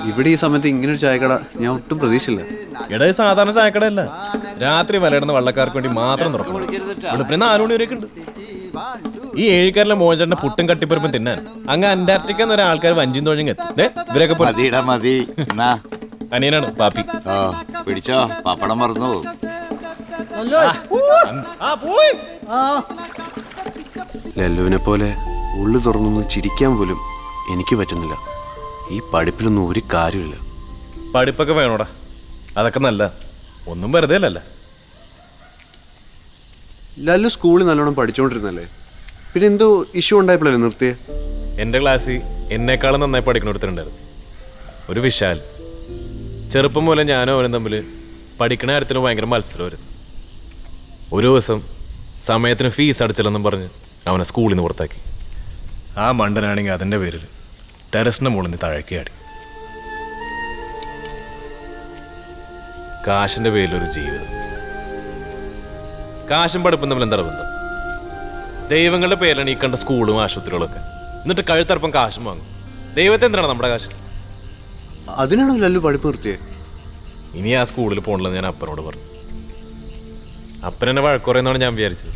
ഇവിടെ ഈ സമയത്ത് ഇങ്ങനൊരു ചായക്കട ഞാൻ ഒട്ടും പ്രതീക്ഷിച്ചില്ല. ഇവിടെ സാധാരണ ചായക്കടയല്ല, രാത്രി വിലയിടുന്ന വള്ളക്കാർക്ക് വേണ്ടി മാത്രം തുറക്കണം. ഇവിടെ 4 മണി വരെയൊക്കെ ഉണ്ട്. ഈ ഏഴിക്കാരിലെ മോചന്റെ പുട്ടും കട്ടിപ്പരപ്പും തിന്നാൻ അങ്ങ് അന്റാർട്ടിക്ക എന്നൊരു ആൾക്കാർ വഞ്ചിയും തൊഴിഞ്ഞ് എത്തും. ഇവരൊക്കെ അനിയനാണ് പാപ്പി. പിടിച്ചോ, പപ്പടം മറന്നു. ലല്ലുവിനെ പോലെ ഉള്ളു തുറന്നൊന്ന് ചിരിക്കാൻ പോലും എനിക്ക് പറ്റുന്നില്ല. ഈ പഠിപ്പിലൊന്നും ഒരു കാര്യമില്ല. പഠിപ്പൊക്കെ വേണോടാ, അതൊക്കെ നല്ല, ഒന്നും വെറുതെ അല്ലല്ല. ലല്ലു സ്കൂളിൽ നല്ലോണം പഠിച്ചോണ്ടിരുന്നല്ലേ, പിന്നെ എന്തോ ഇഷ്യൂ ഉണ്ടായപ്പോഴല്ലേ നിർത്തിയേ? എൻ്റെ ക്ലാസ്സിൽ എന്നെക്കാളും നന്നായി പഠിക്കുന്ന ഒരുത്തരുണ്ടായിരുന്നു, ഒരു വിശാൽ. ചെറുപ്പം പോലെ ഞാനും അവനും തമ്മിൽ പഠിക്കണ കാര്യത്തിന് ഭയങ്കര മത്സരമായിരുന്നു. ഒരു ദിവസം സമയത്തിന് ഫീസ് അടച്ചില്ലെന്നും പറഞ്ഞ് അവനെ സ്കൂളിൽ നിന്ന് പുറത്താക്കി. ആ മണ്ടനാണെങ്കിൽ അതിൻ്റെ പേരിൽ ടെറസിൻ്റെ മുകളിൽ നിന്ന് താഴേക്ക് ആടി. കാശിൻ്റെ പേരിലൊരു ജീവിതം. കാശും പഠിപ്പും തമ്മിൽ എന്താ ബന്ധം? ദൈവങ്ങളുടെ പേരിലാണ് ഈ കണ്ട സ്കൂളും ആശുപത്രികളൊക്കെ. എന്നിട്ട് കഴുത്തറപ്പം കാശും വാങ്ങും. ദൈവത്തെ എന്തിനാണ് നമ്മുടെ കാശ്? അതിനാണോ ലല്ലു പഠിപ്പ് നിർത്തിയേ? ഇനി ആ സ്കൂളിൽ പോകണില്ലെന്ന് ഞാൻ അപ്പനോട് പറഞ്ഞു. അപ്പൻ എന്നെ വഴക്കുറയെന്നാണ് ഞാൻ വിചാരിച്ചത്.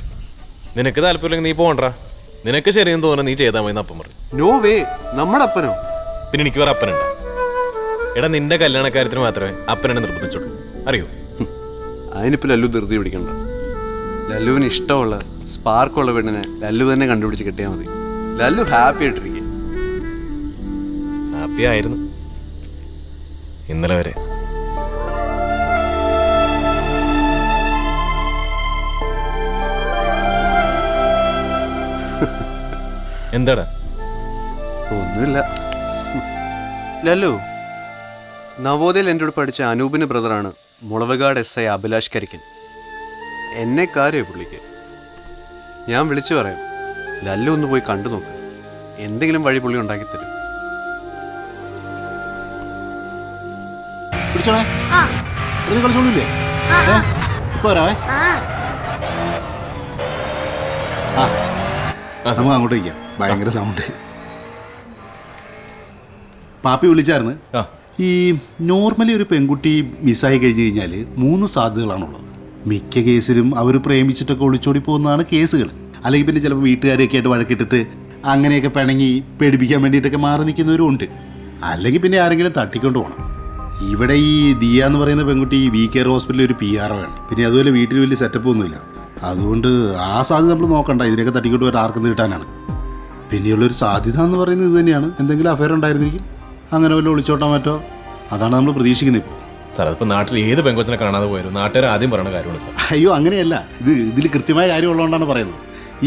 നിനക്ക് താല്പര്യമില്ലെങ്കിൽ നീ പോകണ്ടാ, നിനക്ക് ശരിയെന്ന് തോന്നുന്നു നീ ചെയ്താൽ മതി എന്ന് അപ്പൻ പറഞ്ഞു. നോ വേ, നമ്മുടെ അപ്പനോ? പിന്നെ എനിക്ക് വേറെ അപ്പനുണ്ട്. എടാ, നിന്റെ കല്യാണക്കാര്യത്തിന് മാത്രമേ അപ്പനെന്നെ നിർബന്ധിച്ചുള്ളൂ, അറിയോ? അതിനിപ്പോൾ ലല്ലു ധൃതി പിടിക്കണ്ട. ലല്ലുവിന് ഇഷ്ടമുള്ള സ്പാർക്കുള്ള പെണ്ണിനെ ലല്ലു തന്നെ കണ്ടുപിടിച്ച് കിട്ടിയാൽ മതി. ലല്ലു ഹാപ്പി ആയിട്ടിരിക്കുക. ഹാപ്പി ആയിരുന്നു ഇന്നലെ വരെ. എന്താടാ? ഒന്നുമില്ല. ലല്ലു, നവോദയയിൽ എൻ്റെ കൂടെ പഠിച്ച അനൂപിൻ്റെ ബ്രദറാണ് മുളവകാട് SI അഭിലാഷ് കരിക്കൻ. എന്നെ കാര്യമായി പുള്ളിക്ക്. ഞാൻ വിളിച്ചു പറയാം, ലല്ലു ഒന്ന് പോയി കണ്ടു നോക്ക്. എന്തെങ്കിലും വഴി പുള്ളി ഉണ്ടാക്കിത്തരും. പിടിച്ചോളേ, കളിച്ചോളൂല്ലേ? ഇപ്പൊ വരാവേ. നമുക്ക് അങ്ങോട്ട് വയ്ക്കാം. ഭയങ്കര സൗണ്ട്. പാപ്പി വിളിച്ചായിരുന്നു. ഈ നോർമലി ഒരു പെൺകുട്ടി മിസ്സായി കഴിഞ്ഞു കഴിഞ്ഞാൽ 3 സാധ്യതകളാണുള്ളത്. മിക്ക കേസിലും അവർ പ്രേമിച്ചിട്ടൊക്കെ ഒളിച്ചോടി പോകുന്നതാണ് കേസുകൾ. അല്ലെങ്കിൽ പിന്നെ ചിലപ്പോൾ വീട്ടുകാരെയൊക്കെ ആയിട്ട് വഴക്കിട്ടിട്ട് അങ്ങനെയൊക്കെ പിണങ്ങി പേടിപ്പിക്കാൻ വേണ്ടിയിട്ടൊക്കെ മാറി നിൽക്കുന്നവരും ഉണ്ട്. അല്ലെങ്കിൽ പിന്നെ ആരെങ്കിലും തട്ടിക്കൊണ്ട് പോകണം. ഇവിടെ ഈ ദിയ എന്ന് പറയുന്ന പെൺകുട്ടി VKR ഹോസ്പിറ്റലിൽ ഒരു PRO ആണ്. പിന്നെ അതുപോലെ വീട്ടിൽ വലിയ സെറ്റപ്പ് ഒന്നുമില്ല. അതുകൊണ്ട് ആ സാധ്യത നമ്മൾ നോക്കണ്ട. ഇതിനൊക്കെ തട്ടിക്കൊണ്ട് പോയിട്ട് ആർക്കും കിട്ടാനാണ്. പിന്നെയുള്ളൊരു സാധ്യത എന്ന് പറയുന്നത് ഇത് തന്നെയാണ്. എന്തെങ്കിലും അഫയർ ഉണ്ടായിരുന്നിരിക്കും, അങ്ങനെ വല്ല ഒളിച്ചോട്ടാൻ പറ്റോ, അതാണ് നമ്മൾ പ്രതീക്ഷിക്കുന്നത്. ഇപ്പോൾ സാർ, അതിപ്പോൾ നാട്ടിൽ ഏത് പെങ്കൊച്ചിനെ കാണാതെ പോയാലും നാട്ടുകാർ ആദ്യം പറയുന്ന കാര്യമാണ് സാർ. അയ്യോ, അങ്ങനെയല്ല. ഇതിൽ കൃത്യമായ കാര്യം ഉള്ളതുകൊണ്ടാണ് പറയുന്നത്.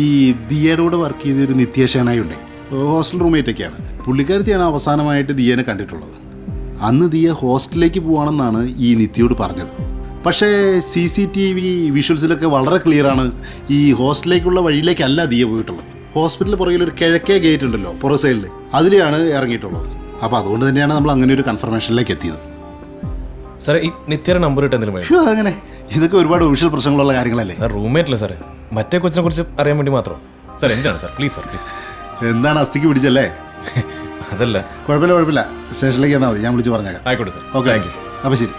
ഈ ദിയയുടെ കൂടെ വർക്ക് ചെയ്ത ഒരു നിത്യേഷനായി ഉണ്ട്, ഹോസ്റ്റൽ റൂംമേറ്റൊക്കെയാണ്. പുള്ളിക്കാരത്തെയാണ് അവസാനമായിട്ട് ദിയനെ കണ്ടിട്ടുള്ളത്. അന്ന് ദിയ ഹോസ്റ്റലിലേക്ക് പോവാണെന്നാണ് ഈ നിത്യയോട് പറഞ്ഞത്. പക്ഷേ CCTV വിഷ്വൽസിലൊക്കെ വളരെ ക്ലിയറാണ്, ഈ ഹോസ്റ്റലിലേക്കുള്ള വഴിയിലേക്കല്ല ദിയ പോയിട്ടുള്ളത്. ഹോസ്പിറ്റലിൽ പുറകിലൊരു കിഴക്കേ ഗേറ്റ് ഉണ്ടല്ലോ, പുറ സൈഡിൽ, അതിലെയാണ് ഇറങ്ങിയിട്ടുള്ളത്. അപ്പോൾ അതുകൊണ്ട് തന്നെയാണ് നമ്മൾ അങ്ങനെ ഒരു കൺഫർമേഷനിലേക്ക് എത്തിയത്. സാറേ, ഈ നിത്യയുടെ നമ്പർ കിട്ടുന്നതിന് വേണ്ടി? അതങ്ങനെ, ഇതൊക്കെ ഒരുപാട് വിഷ്വൽ പ്രശ്നങ്ങളുള്ള കാര്യങ്ങളല്ലേ സാർ. റൂംമേറ്റ് അല്ലേ സാറേ, മറ്റേ കൊച്ചിനെ കുറിച്ച് അറിയാൻ വേണ്ടി മാത്രം. സാർ എന്താണ് സാർ, പ്ലീസ് സാർ, പ്ലീസ്. എന്താണ് അസ്ഥിക്ക് പിടിച്ചല്ലേ? അതല്ല. കുഴപ്പമില്ല, സ്റ്റേഷനിലേക്ക് വന്നാൽ മതി, ഞാൻ വിളിച്ച് പറഞ്ഞേക്കാം. ആയിക്കോട്ടെ സാർ. Okay, thank you. അപ്പോൾ ശരി.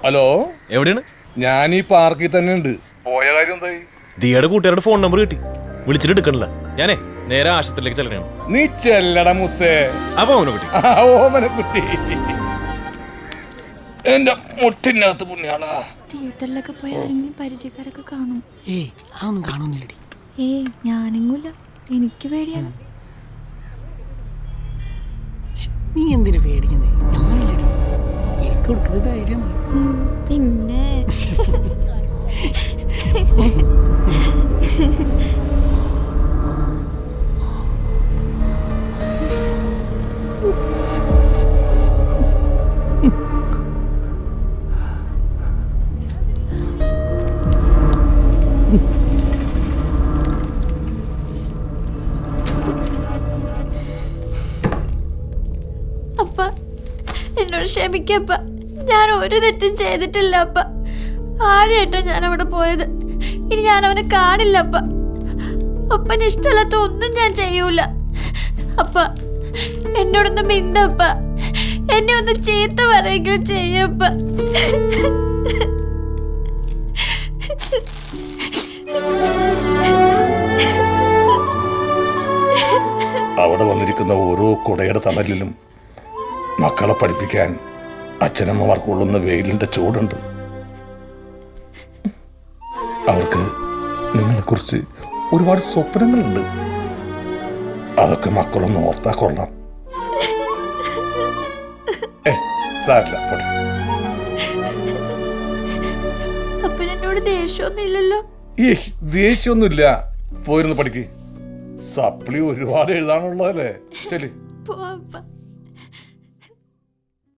ഹലോ, എവിടെയാണ്? ഞാൻ ഈ പാർക്കിൽ തന്നെ ഉണ്ട്. പോയ കാര്യം എന്തായി? ദിയയുടെ കൂട്ടുകാരുടെ ഫോൺ നമ്പർ കിട്ടി, വിളിച്ചിട്ട് എടുക്കണില്ല. ഞാനേ നേരെ ആശുപത്രിയിലേക്ക് ചെല്ലണം. നീ ചെല്ലട മുത്തേ. അപ്പൊ അവനെ കുട്ടി, ഓമനെ കുട്ടി, എന്റെ മുട്ടിനകത്ത് പുണ്യാളാ. തിയേറ്ററിലൊക്കെ പോയി ആരെങ്കിലും പരിചയക്കാരൊക്കെ കാണും? അതൊന്നും കാണുന്നില്ലടി. ഞാനെങ്ങൂല്ല, എനിക്ക് പേടിയാണ്. നീ എന്തിനു പേടിക്കുന്നേ? നമ്മളില്ലടി, എനിക്ക് കൊടുക്കുന്നത് ധൈര്യമാണ്. പിന്നെ അപ്പ എന്നോട് ക്ഷമിക്കപ്പ, ഞാൻ ഒരു തെറ്റും ചെയ്തിട്ടില്ല അപ്പ. ആദ്യമായിട്ടാ ഞാൻ അവിടെ പോയത്. ഇനി ഞാൻ അവനെ കാണില്ല അപ്പ. അപ്പന് ഇഷ്ടമല്ലാത്ത ഒന്നും ഞാൻ ചെയ്യൂല. അപ്പ എന്നോടൊന്ന് മിണ്ടപ്പ, എന്നെ ഒന്ന് ചീത്ത പറയുകയും ചെയ്യപ്പ. അവിടെ വന്നിരിക്കുന്ന ഓരോ കുടയുടെ തണലിലും മക്കളെ പഠിപ്പിക്കാൻ അച്ഛനമ്മമാർ കൊള്ളുന്ന വെയിലിന്റെ ചൂടുണ്ട്. അവർക്ക് നിങ്ങളെക്കുറിച്ച് ഒരുപാട് സ്വപ്നങ്ങളുണ്ട്. അതൊക്കെ മക്കളൊന്ന് ഓർത്താ കൊള്ളാം. സാരില്ല, പോട്ടെ. അപ്പൻ എന്നോട് ദേഷ്യമൊന്നും ഇല്ലല്ലോ? ദേഷ്യമൊന്നുമില്ല. പോയിരുന്ന് പഠിക്ക്. സപ്ലി ഒരുപാട് എഴുതാനുള്ളതല്ലേ. ശരി. പോവാ.